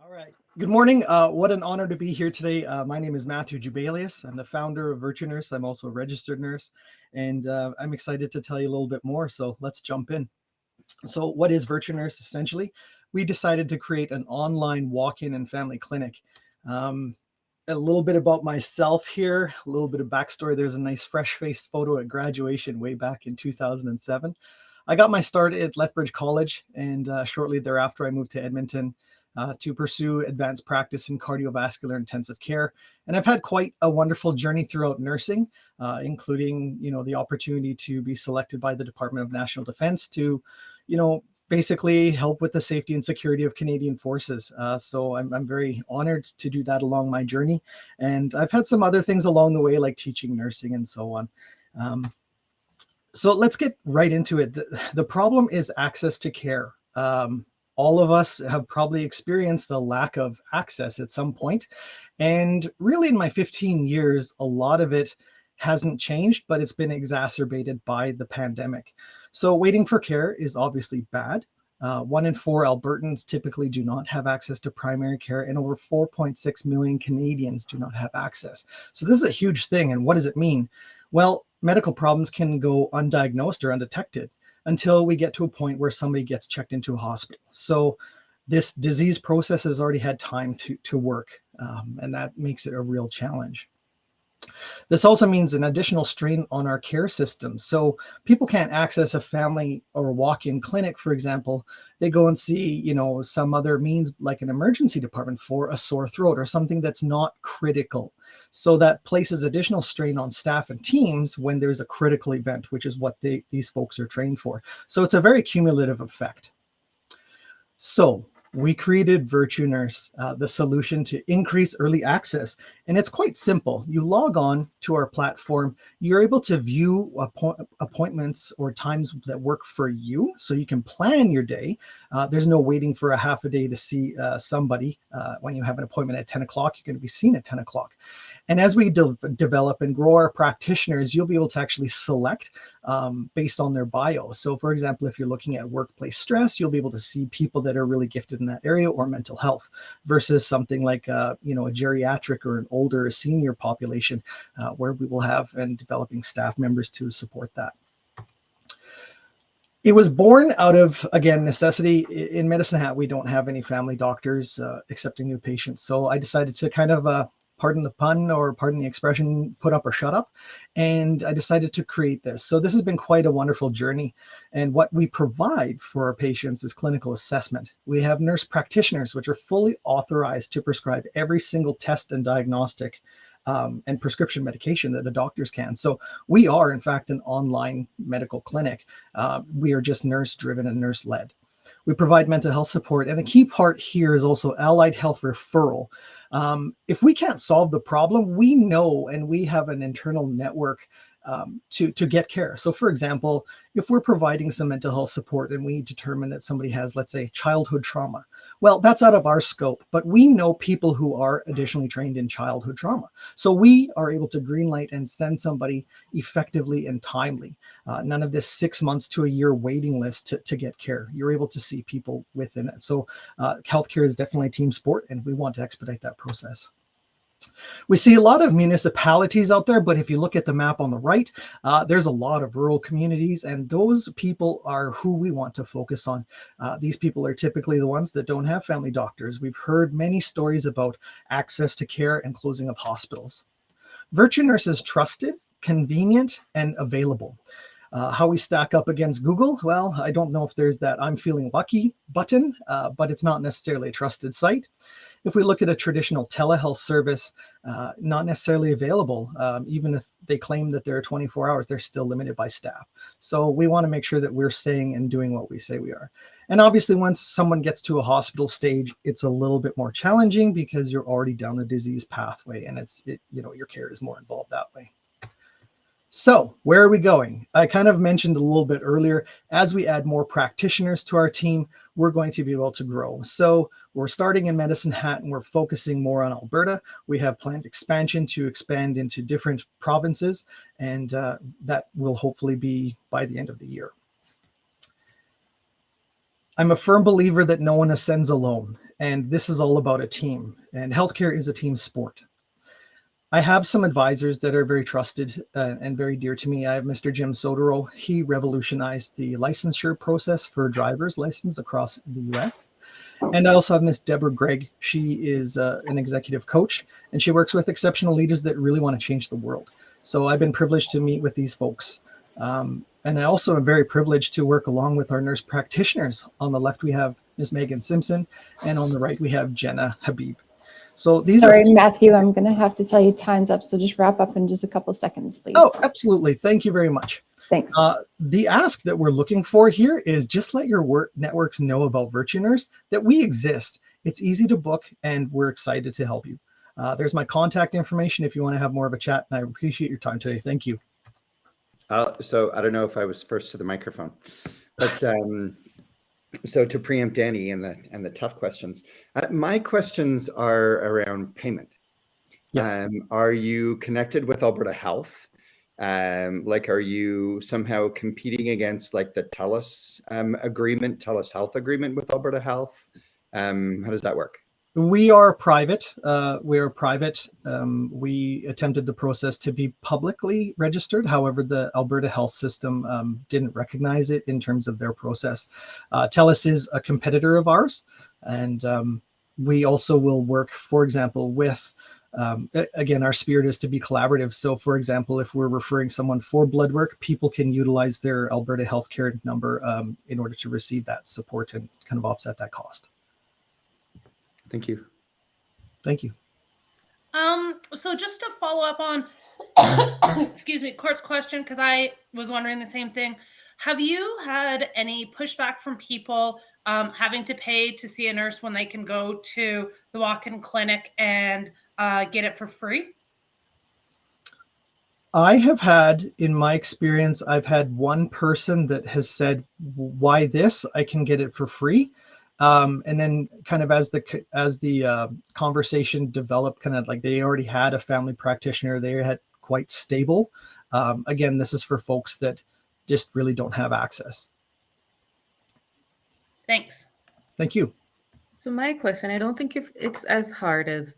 All right. Good morning. What an honor to be here today. My name is Matthew Jubelius. I'm the founder of Virtunurse. I'm also a registered nurse, and I'm excited to tell you a little bit more. So let's jump in. So what is Virtunurse? Essentially, we decided to create an online walk-in and family clinic. A little bit about myself here, a little bit of backstory. There's a nice fresh-faced photo at graduation way back in 2007. I got my start at Lethbridge College, and shortly thereafter, I moved to Edmonton to pursue advanced practice in cardiovascular intensive care. And I've had quite a wonderful journey throughout nursing, including, the opportunity to be selected by the Department of National Defense to, basically help with the safety and security of Canadian forces. So I'm very honored to do that along my journey. And I've had some other things along the way, like teaching nursing and so on. So let's get right into it. The problem is access to care. All of us have probably experienced the lack of access at some point. And really in my 15 years, a lot of it hasn't changed, but it's been exacerbated by the pandemic. So waiting for care is obviously bad. 1 in 4 Albertans typically do not have access to primary care, and over 4.6 million Canadians do not have access. So this is a huge thing. And what does it mean? Well, medical problems can go undiagnosed or undetected until we get to a point where somebody gets checked into a hospital. So this disease process has already had time to work, and that makes it a real challenge. This also means an additional strain on our care system. So people can't access a family or a walk-in clinic, for example. They go and see, some other means like an emergency department for a sore throat or something that's not critical. So that places additional strain on staff and teams when there's a critical event, which is what these folks are trained for. So it's a very cumulative effect. So we created Virtunurse, the solution to increase early access. And it's quite simple. You log on to our platform. You're able to view appointments or times that work for you, so you can plan your day. There's no waiting for a half a day to see somebody. When you have an appointment at 10 o'clock, you're going to be seen at 10 o'clock. And as we develop and grow our practitioners, you'll be able to actually select based on their bio. So for example, if you're looking at workplace stress, you'll be able to see people that are really gifted in that area, or mental health, versus something like a geriatric or an older senior population, where we will have and developing staff members to support that. It was born out of, again, necessity. In Medicine Hat, we don't have any family doctors accepting new patients. So I decided to kind of pardon the pun or pardon the expression, put up or shut up. And I decided to create this. So this has been quite a wonderful journey. And what we provide for our patients is clinical assessment. We have nurse practitioners, which are fully authorized to prescribe every single test and diagnostic and prescription medication that the doctors can. So we are, in fact, an online medical clinic. We are just nurse-driven and nurse-led. We provide mental health support. And the key part here is also allied health referral. If we can't solve the problem, we know, and we have an internal network to get care. So for example, if we're providing some mental health support and we determine that somebody has, let's say, childhood trauma, well, that's out of our scope, but we know people who are additionally trained in childhood trauma. So we are able to greenlight and send somebody effectively and timely. None of this 6 months to a year waiting list to get care. You're able to see people within it. So healthcare is definitely a team sport, and we want to expedite that process. We see a lot of municipalities out there, but if you look at the map on the right, there's a lot of rural communities, and those people are who we want to focus on. These people are typically the ones that don't have family doctors. We've heard many stories about access to care and closing of hospitals. Virtunurse is trusted, convenient, and available. How we stack up against Google? Well, I don't know if there's that I'm feeling lucky button, but it's not necessarily a trusted site. If we look at a traditional telehealth service, not necessarily available, even if they claim that they're 24 hours, they're still limited by staff. So we want to make sure that we're saying and doing what we say we are. And obviously, once someone gets to a hospital stage, it's a little bit more challenging because you're already down the disease pathway, and your care is more involved that way. So where are we going? I kind of mentioned a little bit earlier, as we add more practitioners to our team, we're going to be able to grow. So we're starting in Medicine Hat and we're focusing more on Alberta. We have planned expansion to expand into different provinces, and that will hopefully be by the end of the year. I'm a firm believer that no one ascends alone, and this is all about a team, and healthcare is a team sport. I have some advisors that are very trusted and very dear to me. I have Mr. Jim Sodero. He revolutionized the licensure process for driver's license across the US. And I also have Miss Deborah Gregg. She is an executive coach, and she works with exceptional leaders that really want to change the world. So I've been privileged to meet with these folks. And I also am very privileged to work along with our nurse practitioners. On the left, we have Ms. Megan Simpson, and on the right, we have Jenna Habib. So these Sorry, Matthew, I'm going to have to tell you time's up. So just wrap up in just a couple seconds, please. Oh, absolutely. Thank you very much. Thanks. The ask that we're looking for here is just let your networks know about Virtunurse, that we exist. It's easy to book, and we're excited to help you. There's my contact information if you want to have more of a chat, and I appreciate your time today. Thank you. So I don't know if I was first to the microphone, but so to preempt Danny and the tough questions, my questions are around payment. Yes. Are you connected with Alberta Health? Like, are you somehow competing against like the TELUS TELUS Health agreement with Alberta Health? How does that work? We are private. We attempted the process to be publicly registered. However, the Alberta Health System didn't recognize it in terms of their process. TELUS is a competitor of ours, and we also will work, for example, with, again, our spirit is to be collaborative. So, for example, if we're referring someone for blood work, people can utilize their Alberta Healthcare number in order to receive that support and kind of offset that cost. Thank you. Thank you. So just to follow up on, excuse me, Court's question, because I was wondering the same thing. Have you had any pushback from people having to pay to see a nurse when they can go to the walk-in clinic and get it for free? I have had, in my experience, I've had one person that has said, why this? I can get it for free. And then kind of as the conversation developed, kind of like they already had a family practitioner, they had quite stable. Again, this is for folks that just really don't have access. Thanks. Thank you. So my question, I don't think it's as hard as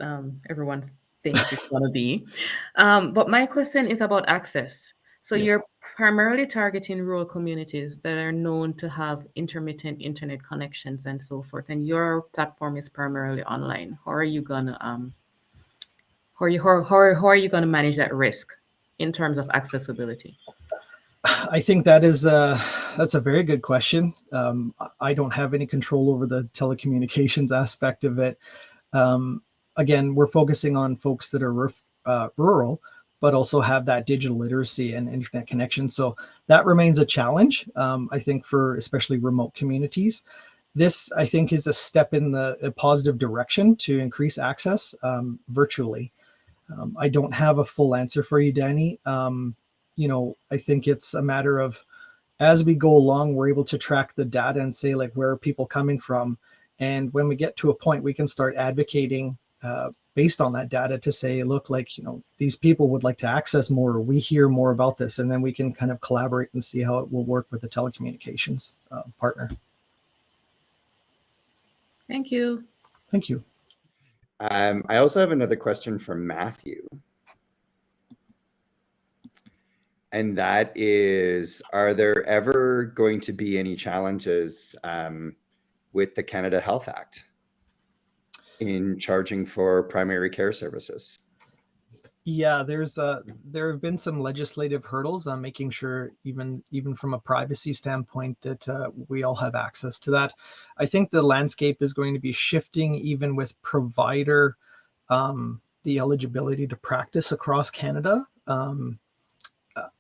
everyone thinks it's going to be. But my question is about access. So Yes. You're primarily targeting rural communities that are known to have intermittent internet connections and so forth, and your platform is primarily online. How are you gonna how are you gonna manage that risk in terms of accessibility? I think that's a very good question. I don't have any control over the telecommunications aspect of it. Again, we're focusing on folks that are rural, but also have that digital literacy and internet connection. So that remains a challenge, I think, for especially remote communities. This, I think, is a step in a positive direction to increase access virtually. I don't have a full answer for you, Danny. I think it's a matter of, as we go along, we're able to track the data and say, like, where are people coming from? And when we get to a point, we can start advocating based on that data to say, look, like, these people would like to access more, or we hear more about this, and then we can kind of collaborate and see how it will work with the telecommunications partner. Thank you. Thank you. I also have another question from Matthew. And that is, are there ever going to be any challenges with the Canada Health Act in charging for primary care services? Yeah, there have been some legislative hurdles on making sure, even from a privacy standpoint, that we all have access to that. I think the landscape is going to be shifting, even with provider, the eligibility to practice across Canada.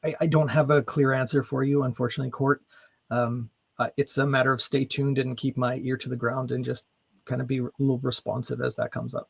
I don't have a clear answer for you, unfortunately, Court. It's a matter of stay tuned and keep my ear to the ground and just kind of be a little responsive as that comes up.